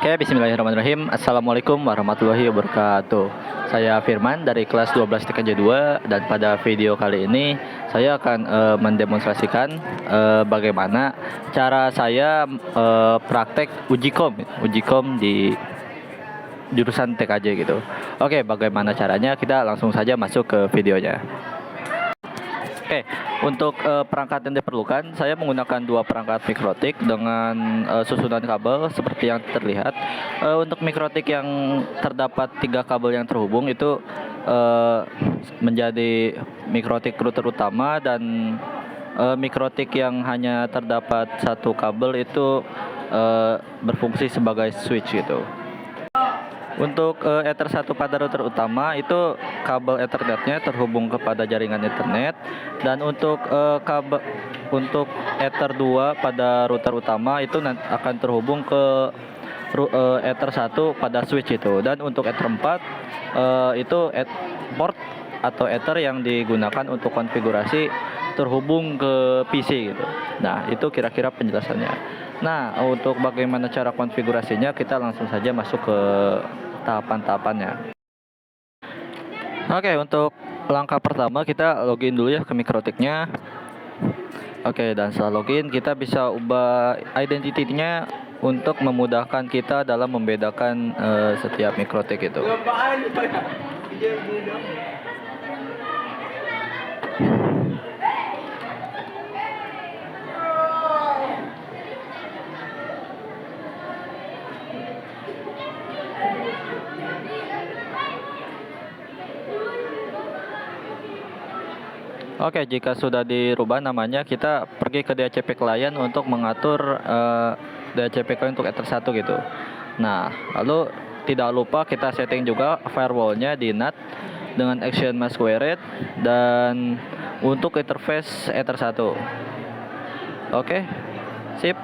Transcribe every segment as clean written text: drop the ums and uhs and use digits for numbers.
Oke, bismillahirrahmanirrahim. Assalamualaikum warahmatullahi wabarakatuh. Saya Firman dari kelas 12 TKJ 2 dan pada video kali ini saya akan mendemonstrasikan bagaimana cara saya praktek uji kom di jurusan TKJ gitu. Oke, bagaimana caranya? Kita langsung saja masuk ke videonya. Oke, untuk perangkat yang diperlukan, saya menggunakan dua perangkat mikrotik dengan susunan kabel seperti yang terlihat. Untuk mikrotik yang terdapat 3 kabel yang terhubung itu menjadi mikrotik router utama, dan mikrotik yang hanya terdapat 1 kabel itu berfungsi sebagai switch gitu. Untuk Ether 1 pada router utama itu kabel Ethernetnya terhubung kepada jaringan Ethernet, dan untuk Ether 2 pada router utama itu akan terhubung ke Ether 1 pada switch itu, dan untuk Ether 4 itu port atau Ether yang digunakan untuk konfigurasi terhubung ke PC gitu. Nah, itu kira-kira penjelasannya. Nah, untuk bagaimana cara konfigurasinya, kita langsung saja masuk ke tahapan-tahapannya. Oke, untuk langkah pertama kita login dulu ya ke mikrotiknya. Oke, dan setelah login kita bisa ubah identitinya untuk memudahkan kita dalam membedakan setiap mikrotik itu. Oke, jika sudah dirubah namanya, kita pergi ke DHCP client untuk mengatur DHCP client untuk Ether 1 gitu. Nah, lalu tidak lupa kita setting juga firewallnya di NAT dengan action masquerade dan untuk interface Ether 1. Oke, sip.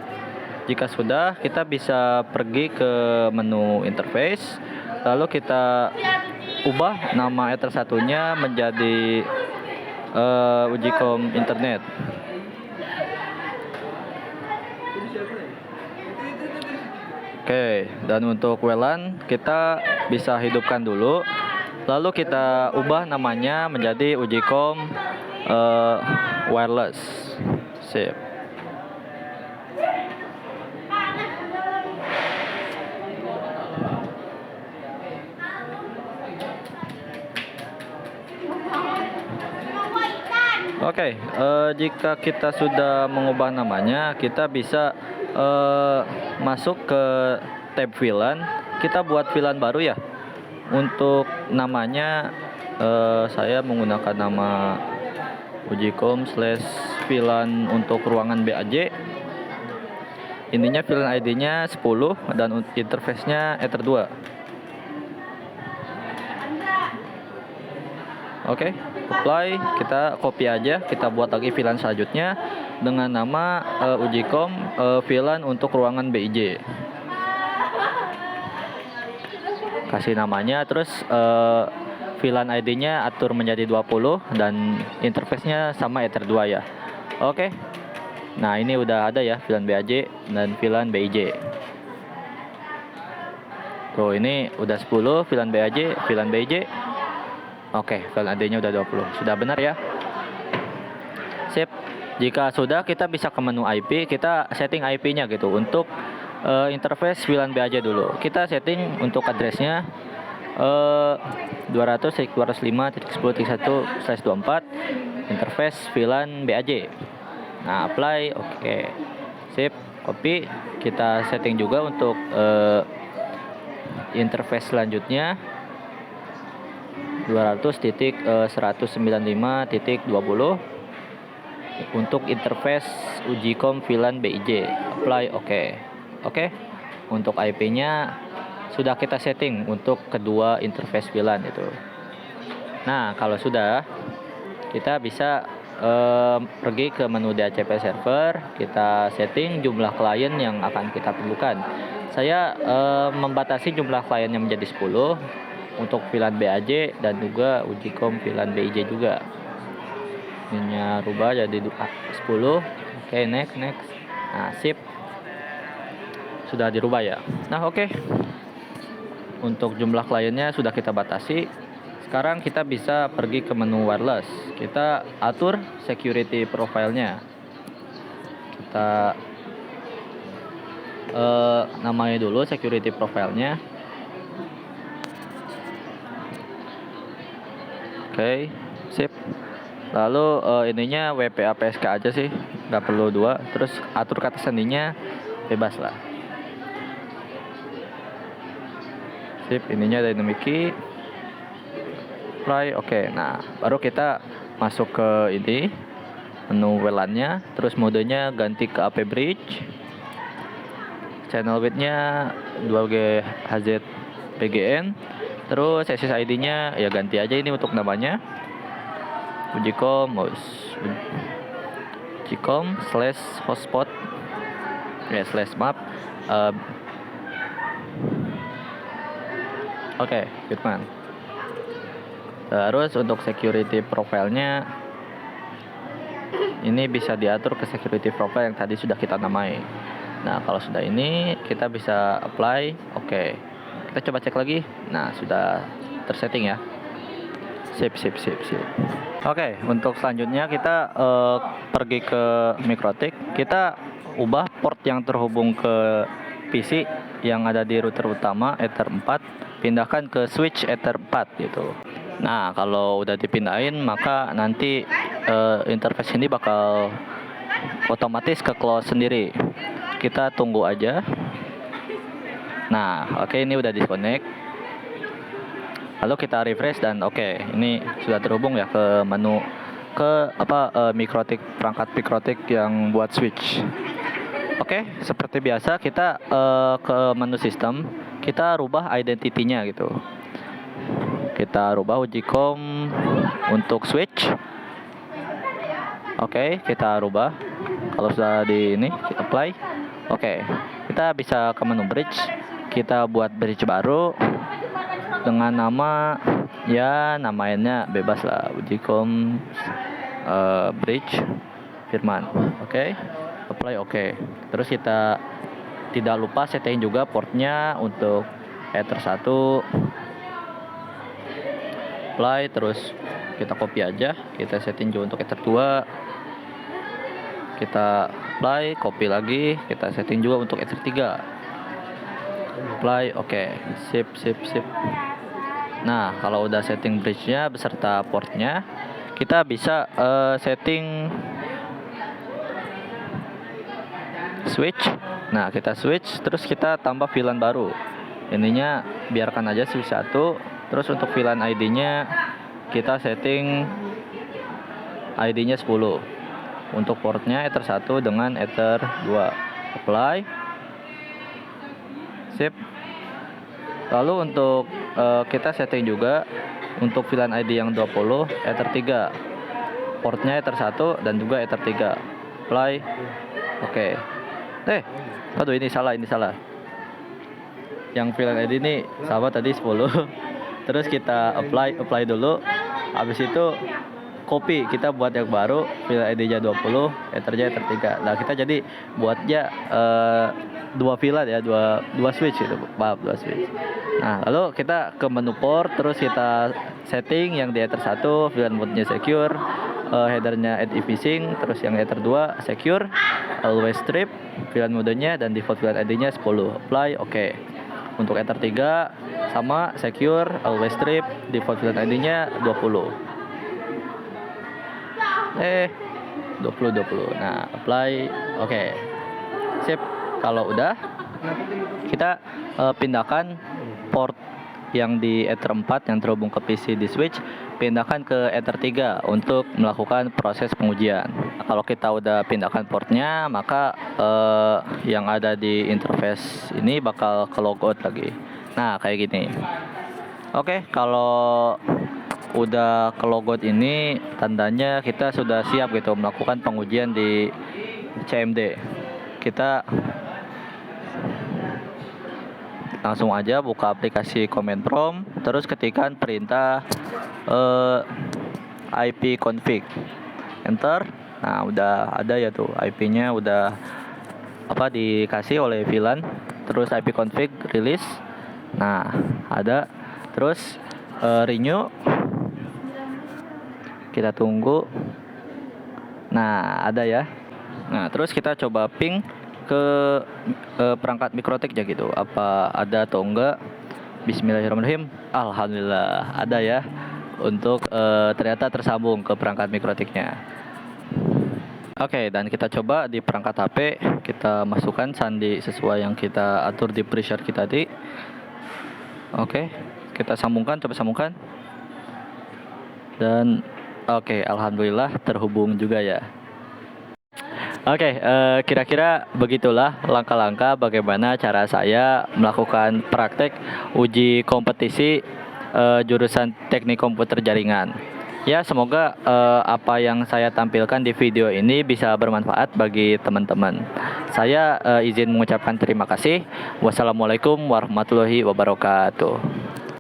Jika sudah, kita bisa pergi ke menu interface, lalu kita ubah nama Ether 1-nya menjadi ujikom internet. Oke, dan untuk WLAN kita bisa hidupkan dulu, lalu kita ubah namanya menjadi ujikom wireless. Sip. Oke, jika kita sudah mengubah namanya, kita bisa masuk ke tab VLAN. Kita buat VLAN baru ya. Untuk namanya saya menggunakan nama ujikom/VLAN untuk ruangan BAJ. Intinya VLAN ID-nya 10 dan interface-nya Ether 2. Oke, apply, kita copy aja, kita buat lagi VLAN selanjutnya dengan nama ujikom VLAN untuk ruangan BIJ. Kasih namanya, terus VLAN ID-nya atur menjadi 20 dan interface-nya sama Ether 2 ya. Oke. Nah, ini udah ada ya VLAN BAJ dan VLAN BIJ. Tuh, ini udah 10 VLAN BAJ, VLAN BIJ. Oke, VLAN ID-nya udah 20. Sudah benar ya? Sip. Jika sudah, kita bisa ke menu IP, kita setting IP-nya gitu. Untuk interface VLAN BAJ dulu. Kita setting untuk address-nya 200.205.10.1/24 interface VLAN BAJ. Nah, apply, oke. Sip, copy. Kita setting juga untuk interface selanjutnya 200.195.20 untuk interface ujikom VLAN BIJ. Apply, oke. Oke. Untuk IP-nya sudah kita setting untuk kedua interface VLAN itu. Nah, kalau sudah, kita bisa pergi ke menu DHCP server, kita setting jumlah klien yang akan kita perlukan. Saya membatasi jumlah kliennya menjadi 10 untuk VLAN BAJ dan juga ujikom VLAN BIJ juga. Ininya rubah jadi 10. Oke, next. Nah, sip. sudah dirubah ya. Nah, oke. Untuk jumlah kliennya sudah kita batasi. Sekarang kita bisa pergi ke menu wireless. Kita atur security profile-nya. Kita namanya dulu security profile-nya. Oke, sip. Lalu ininya WPA PSK aja sih, nggak perlu dua. Terus atur kata sandinya bebas lah. Sip, ininya dynamic key. Apply, oke. Nah, baru kita masuk ke ini menu WLAN-nya. Terus modenya ganti ke AP bridge. Channel width-nya 2G HZ PGN. Terus SSID-nya ya ganti aja ini untuk namanya. Ujicom/hotspot ya /map. Oke, Firman. Terus untuk security profile-nya ini bisa diatur ke security profile yang tadi sudah kita namai. Nah, kalau sudah ini kita bisa apply. Oke. Kita coba cek lagi. Nah, sudah tersetting ya. Sip. Oke, untuk selanjutnya kita pergi ke MikroTik. Kita ubah port yang terhubung ke PC yang ada di router utama Ether 4, pindahkan ke switch Ether 4 gitu. Nah, kalau udah dipindahin maka nanti interface ini bakal otomatis ke close sendiri. Kita tunggu aja. Nah, oke, ini udah disconnect. Lalu kita refresh dan oke, ini sudah terhubung ya ke menu MikroTik, perangkat MikroTik yang buat switch. Oke, seperti biasa kita ke menu sistem, kita rubah identity-nya gitu. Kita rubah Ujicom untuk switch. Oke, kita rubah. Kalau sudah di ini, kita apply. Oke, kita bisa ke menu bridge. Kita buat bridge baru dengan nama ya namanya bebas lah, Ujicom bridge Firman. Oke, apply. Oke. Terus kita tidak lupa setting juga portnya untuk Ether 1. Apply, terus kita copy aja, kita setting juga untuk Ether 2. Kita apply, copy lagi, kita setting juga untuk Ether 3. Apply, oke. Sip. Nah, kalau udah setting bridge-nya beserta portnya, kita bisa setting switch. Nah, kita switch, terus kita tambah VLAN baru. Ininya biarkan aja switch 1. Terus untuk VLAN ID-nya kita setting ID-nya 10. Untuk portnya Ether 1 dengan Ether 2. Apply. Sip. Lalu untuk kita setting juga untuk VLAN ID yang 20 Ether 3. Portnya Ether 1 dan juga Ether 3. Apply. Oke. Aduh, ini salah. Yang VLAN ID ini sama tadi 10. Terus kita apply dulu. Habis itu copy, kita buat yang baru, VLAN ID-nya 20, Ether-nya Ether 3. Nah, kita jadi buatnya dua VLAN ya, dua switch gitu. Maaf, dua switch. Nah, lalu kita ke menu port, terus kita setting yang di Ether 1, VLAN mode-nya secure, header-nya anti-phishing, terus yang Ether 2 secure, always strip, VLAN modenya dan default VLAN ID-nya 10. Apply, oke. Untuk Ether 3 sama secure, always strip, default VLAN ID-nya 20. 20. Nah, apply, oke. Sip. Kalau udah, kita pindahkan port yang di Ether 4 yang terhubung ke PC di switch, pindahkan ke Ether 3 untuk melakukan proses pengujian. Nah, kalau kita udah pindahkan portnya, maka yang ada di interface ini bakal ke logout lagi. Nah, kayak gini. Oke, kalau udah ke logout ini tandanya kita sudah siap gitu melakukan pengujian di CMD. Kita langsung aja buka aplikasi command prompt, terus ketikkan perintah ipconfig, enter. Nah, udah ada ya tuh IP-nya udah dikasih oleh VLAN. terus IP config release. Nah, ada. Terus renew. Kita tunggu. Nah, ada ya. Nah, terus kita coba ping ke perangkat Mikrotik ya gitu. Apa ada atau enggak? Bismillahirrahmanirrahim. Alhamdulillah ada ya. Untuk ternyata tersambung ke perangkat Mikrotiknya. Oke, dan kita coba di perangkat HP, kita masukkan sandi sesuai yang kita atur di preset kita tadi. Oke, kita sambungkan, coba sambungkan. Dan oke, alhamdulillah terhubung juga ya. Oke, kira-kira begitulah langkah-langkah bagaimana cara saya melakukan praktek uji kompetisi jurusan Teknik Komputer Jaringan. Ya, semoga apa yang saya tampilkan di video ini bisa bermanfaat bagi teman-teman. Saya izin mengucapkan terima kasih. Wassalamualaikum warahmatullahi wabarakatuh.